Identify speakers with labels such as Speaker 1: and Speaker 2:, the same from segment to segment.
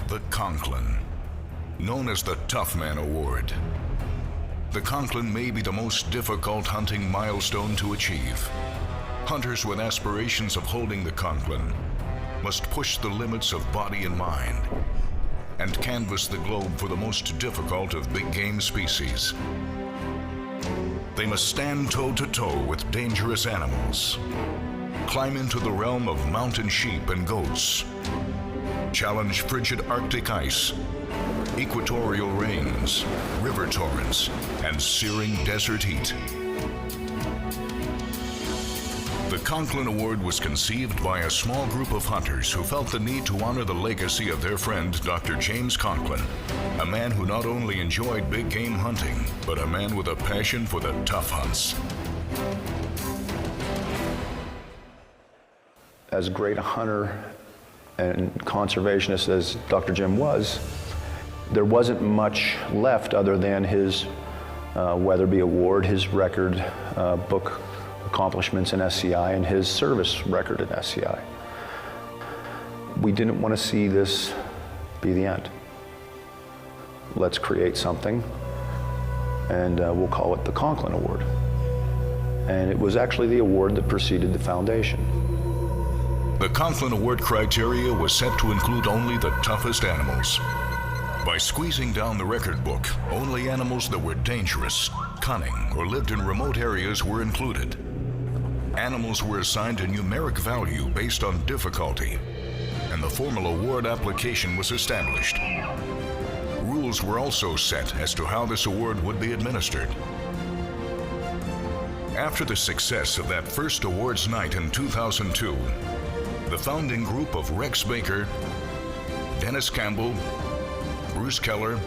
Speaker 1: the Conklin, known as the Tough Man Award. The Conklin may be the most difficult hunting milestone to achieve. Hunters with aspirations of holding the Conklin must push the limits of body and mind and canvass the globe for the most difficult of big game species. They must stand toe-to-toe with dangerous animals, climb into the realm of mountain sheep and goats, challenge frigid Arctic ice, equatorial rains, river torrents, and searing desert heat. The Conklin Award was conceived by a small group of hunters who felt the need to honor the legacy of their friend, Dr. James Conklin, a man who not only enjoyed big game hunting, but a man with a passion for the tough hunts.
Speaker 2: As great a hunter and conservationist as Dr. Jim was, there wasn't much left other than his Weatherby Award, his record book accomplishments in SCI, and his service record in SCI. We didn't want to see this be the end. Let's create something, and we'll call it the Conklin Award. And it was actually the award that preceded the foundation.
Speaker 1: The Conklin Award criteria was set to include only the toughest animals. By squeezing down the record book, only animals that were dangerous, cunning, or lived in remote areas were included. Animals were assigned a numeric value based on difficulty, and the formal award application was established. Rules were also set as to how this award would be administered. After the success of that first awards night in 2002, the founding group of Rex Baker, Dennis Campbell, Bruce Keller,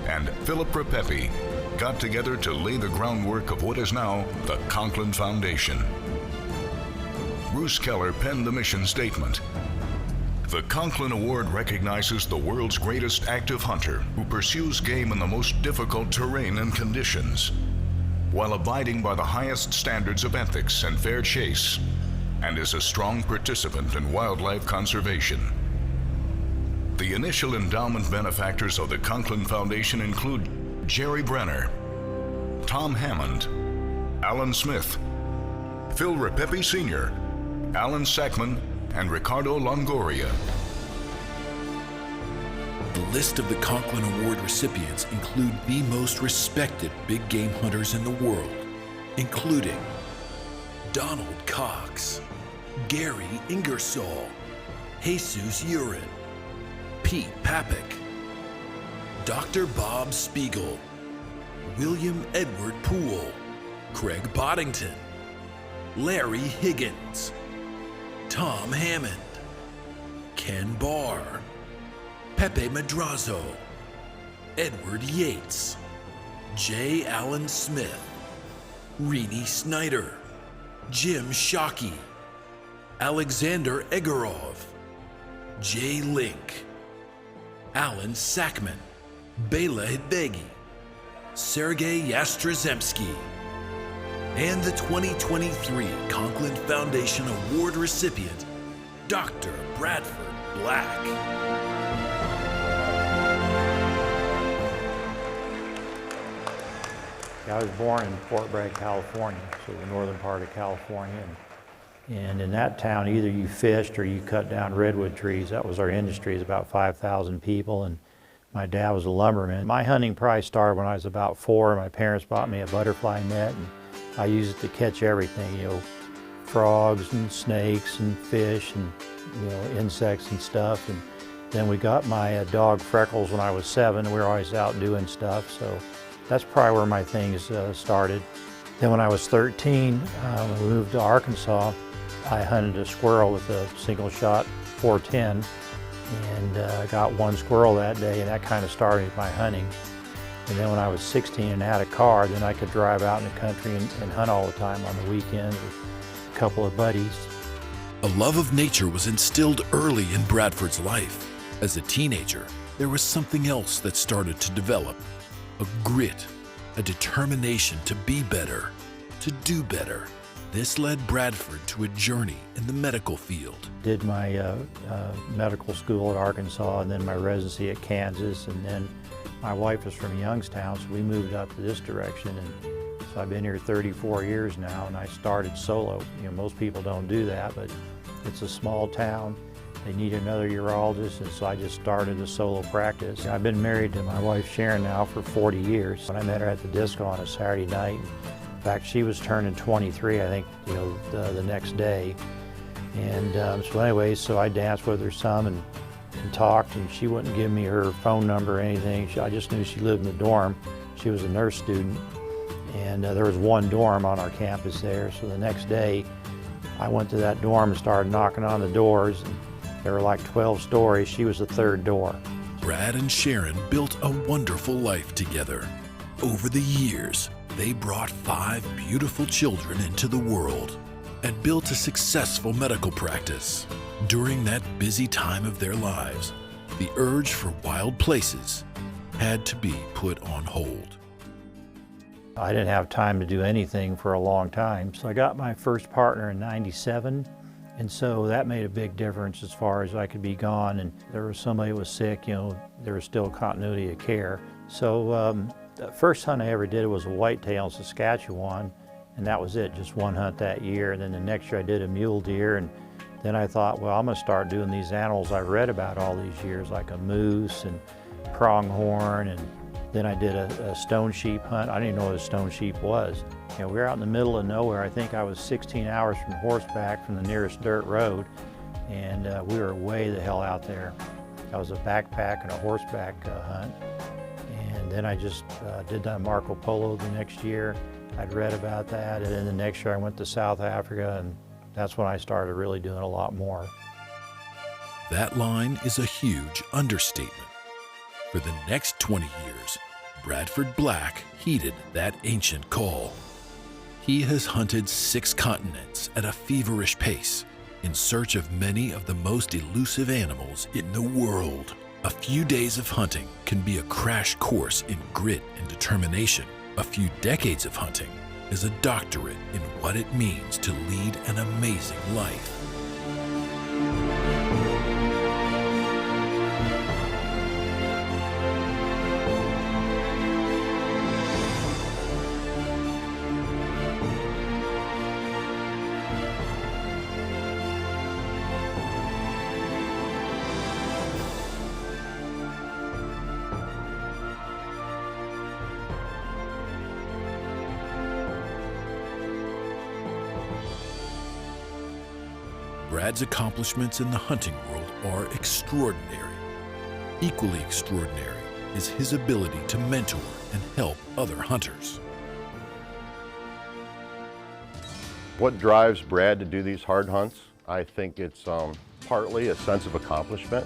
Speaker 1: and Philip Repepe got together to lay the groundwork of what is now the Conklin Foundation. Bruce Keller penned the mission statement. The Conklin Award recognizes the world's greatest active hunter who pursues game in the most difficult terrain and conditions, while abiding by the highest standards of ethics and fair chase, and is a strong participant in wildlife conservation. The initial endowment benefactors of the Conklin Foundation include Jerry Brenner, Tom Hammond, Alan Smith, Phil Repepe Sr., Alan Sackman, and Ricardo Longoria.
Speaker 3: The list of the Conklin Award recipients include the most respected big game hunters in the world, including Donald Cox, Gary Ingersoll, Jesus Urin, Pete Papik, Dr. Bob Spiegel, William Edward Poole, Craig Boddington, Larry Higgins, Tom Hammond, Ken Barr, Pepe Madrazo, Edward Yates, J. Allen Smith, Renee Snyder, Jim Shockey, Alexander Egorov, Jay Link, Alan Sackman, Bela Hidvegi, Sergei Yastrzemski, and the 2023 Conklin Foundation Award recipient, Dr. Bradford Black.
Speaker 4: I was born in Fort Bragg, California, so the northern part of California. And in that town, either you fished or you cut down redwood trees. That was our industry. It was about 5,000 people, and my dad was a lumberman. My hunting probably started when I was about 4. My parents bought me a butterfly net, and I used it to catch everything, you know, frogs and snakes and fish and, you know, insects and stuff. And then we got my dog Freckles when I was 7. We were always out doing stuff, so that's probably where my things started. Then when I was 13, when we moved to Arkansas, I hunted a squirrel with a single shot 410, and got one squirrel that day, and that kind of started my hunting. And then when I was 16 and had a car, then I could drive out in the country and hunt all the time on the weekends with a couple of buddies.
Speaker 3: A love of nature was instilled early in Bradford's life. As a teenager, there was something else that started to develop. A grit, a determination to be better, to do better, This led Bradford to a journey in the medical field.
Speaker 4: Did my medical school at Arkansas and then my residency at Kansas, and then my wife is from Youngstown, so we moved up to this direction, and so I've been here 34 years now, and I started solo. You know, most people don't do that, but it's a small town. They need another urologist, and so I just started a solo practice. I've been married to my wife Sharon now for 40 years. When I met her at the disco on a Saturday night, in fact, she was turning 23, I think, you know, the next day. And so anyway, so I danced with her some and talked, and she wouldn't give me her phone number or anything. I just knew she lived in the dorm. She was a nurse student, and there was one dorm on our campus there. So the next day, I went to that dorm and started knocking on the doors. And there were like 12 stories. She was the third door.
Speaker 3: Brad and Sharon built a wonderful life together. Over the years, they brought 5 beautiful children into the world and built a successful medical practice. During that busy time of their lives, the urge for wild places had to be put on hold.
Speaker 4: I didn't have time to do anything for a long time, so I got my first partner in '97, and so that made a big difference as far as I could be gone, and there was somebody who was sick, you know, there was still continuity of care. So the first hunt I ever did was a whitetail in Saskatchewan, and that was it, just one hunt that year. And then the next year I did a mule deer, and then I thought, well, I'm gonna start doing these animals I've read about all these years, like a moose and pronghorn, and then I did a stone sheep hunt. I didn't even know what a stone sheep was. You know, we were out in the middle of nowhere. I think I was 16 hours from horseback from the nearest dirt road, and we were way the hell out there. That was a backpack and a horseback hunt. And then I just did that Marco Polo the next year. I'd read about that, and then the next year I went to South Africa, and that's when I started really doing a lot more.
Speaker 3: That line is a huge understatement. For the next 20 years, Bradford Black heeded that ancient call. He has hunted 6 continents at a feverish pace in search of many of the most elusive animals in the world. A few days of hunting can be a crash course in grit and determination. A few decades of hunting is a doctorate in what it means to lead an amazing life. Brad's accomplishments in the hunting world are extraordinary. Equally extraordinary is his ability to mentor and help other hunters.
Speaker 5: What drives Brad to do these hard hunts? I think it's partly a sense of accomplishment.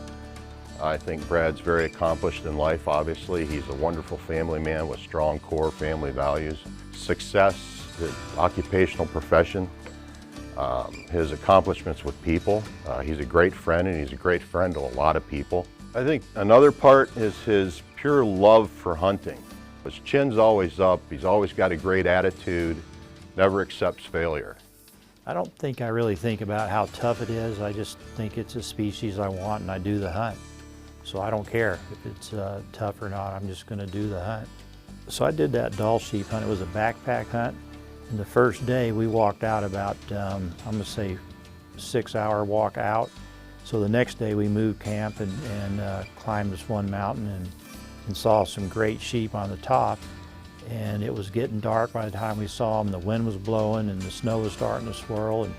Speaker 5: I think Brad's very accomplished in life, obviously. He's a wonderful family man with strong core family values. Success, his occupational profession, his accomplishments with people. He's a great friend, and he's a great friend to a lot of people. I think another part is his pure love for hunting. His chin's always up, he's always got a great attitude, never accepts failure.
Speaker 4: I don't think I really think about how tough it is. I just think it's a species I want, and I do the hunt. So I don't care if it's tough or not, I'm just gonna do the hunt. So I did that Dall sheep hunt. It was a backpack hunt. And the first day we walked out about, I'm gonna say 6-hour walk out. So the next day we moved camp and climbed this one mountain and saw some great sheep on the top. And it was getting dark by the time we saw them. The wind was blowing and the snow was starting to swirl. And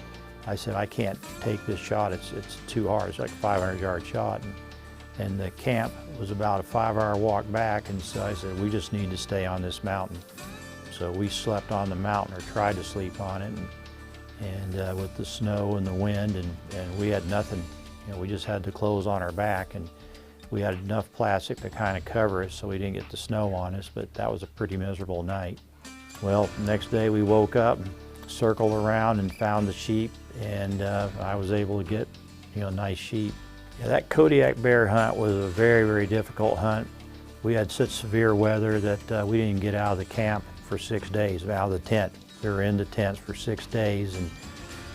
Speaker 4: I said, I can't take this shot. It's too hard. It's like a 500-yard shot. And the camp was about a 5-hour walk back. And so I said, we just need to stay on this mountain. So we slept on the mountain, or tried to sleep on it, and with the snow and the wind, and we had nothing. You know, we just had the clothes on our back, and we had enough plastic to kind of cover us so we didn't get the snow on us, but that was a pretty miserable night. Well, next day we woke up, circled around, and found the sheep, and I was able to get, you know, nice sheep. Yeah, that Kodiak bear hunt was a very, very difficult hunt. We had such severe weather that we didn't get out of the camp for 6 days, out of the tent. We were in the tents for 6 days, and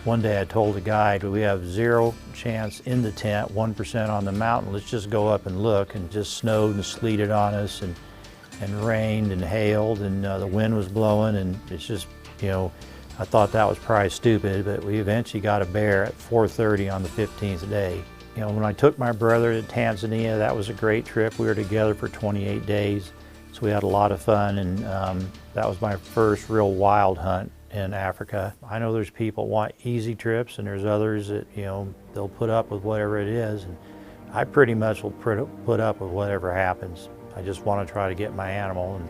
Speaker 4: one day I told the guide, we have 0 chance in the tent, 1% on the mountain. Let's just go up and look. And just snowed and sleeted on us, and rained and hailed, and the wind was blowing, and it's just, you know, I thought that was probably stupid, but we eventually got a bear at 4:30 on the 15th day. You know, when I took my brother to Tanzania, that was a great trip. We were together for 28 days, so we had a lot of fun, and that was my first real wild hunt in Africa. I know there's people want easy trips, and there's others that, you know, they'll put up with whatever it is, and I pretty much will put up with whatever happens. I just want to try to get my animal, and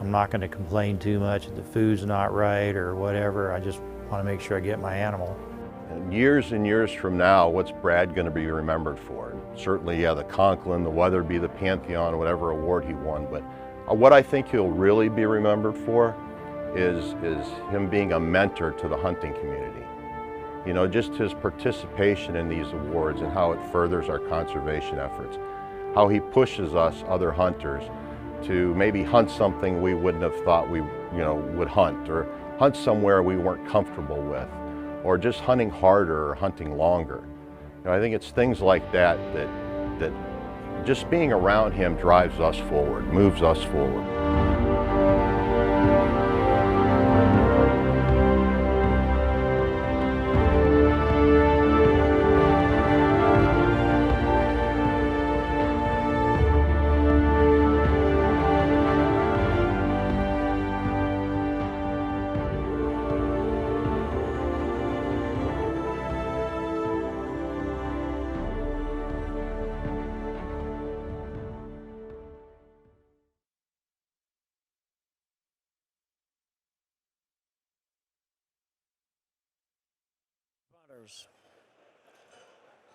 Speaker 4: I'm not going to complain too much if the food's not right or whatever. I just want to make sure I get my animal.
Speaker 5: And years from now, what's Brad going to be remembered for? Certainly, yeah, the Conklin, the Weatherby, the Pantheon, whatever award he won, but what I think he'll really be remembered for is him being a mentor to the hunting community. You know, just his participation in these awards and how it furthers our conservation efforts, how he pushes us, other hunters, to maybe hunt something we wouldn't have thought we, would hunt, or hunt somewhere we weren't comfortable with, or just hunting harder or hunting longer. You know, I think it's things like that that just being around him drives us forward, moves us forward.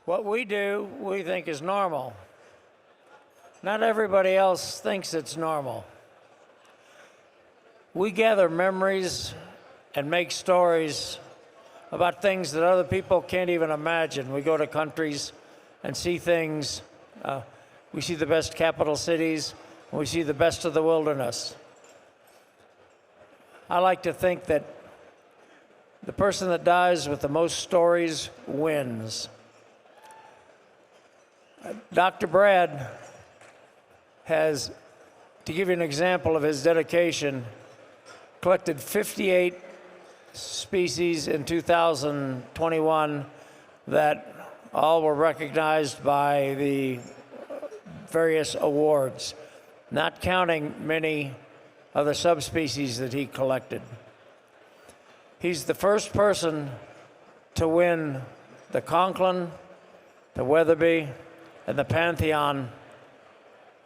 Speaker 6: What we do, we think is normal. Not everybody else thinks it's normal. We gather memories and make stories about things that other people can't even imagine. We go to countries and see things. We see the best capital cities, and we see the best of the wilderness. I like to think that the person that dies with the most stories wins. Dr. Brad has, to give you an example of his dedication, collected 58 species in 2021 that all were recognized by the various awards, not counting many of the subspecies that he collected. He's the first person to win the Conklin, the Weatherby, and the Pantheon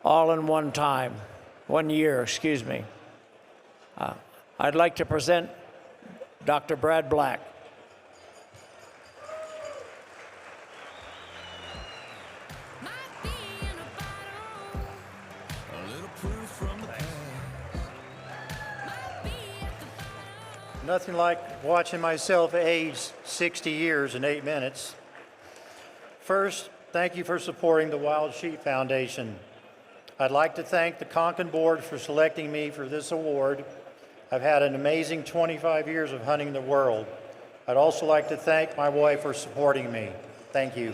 Speaker 6: all in one year, excuse me. I'd like to present Dr. Brad Black.
Speaker 7: Nothing like watching myself age 60 years in 8 minutes. First, thank you for supporting the Wild Sheep Foundation. I'd like to thank the Conklin Board for selecting me for this award. I've had an amazing 25 years of hunting the world. I'd also like to thank my wife for supporting me. Thank you.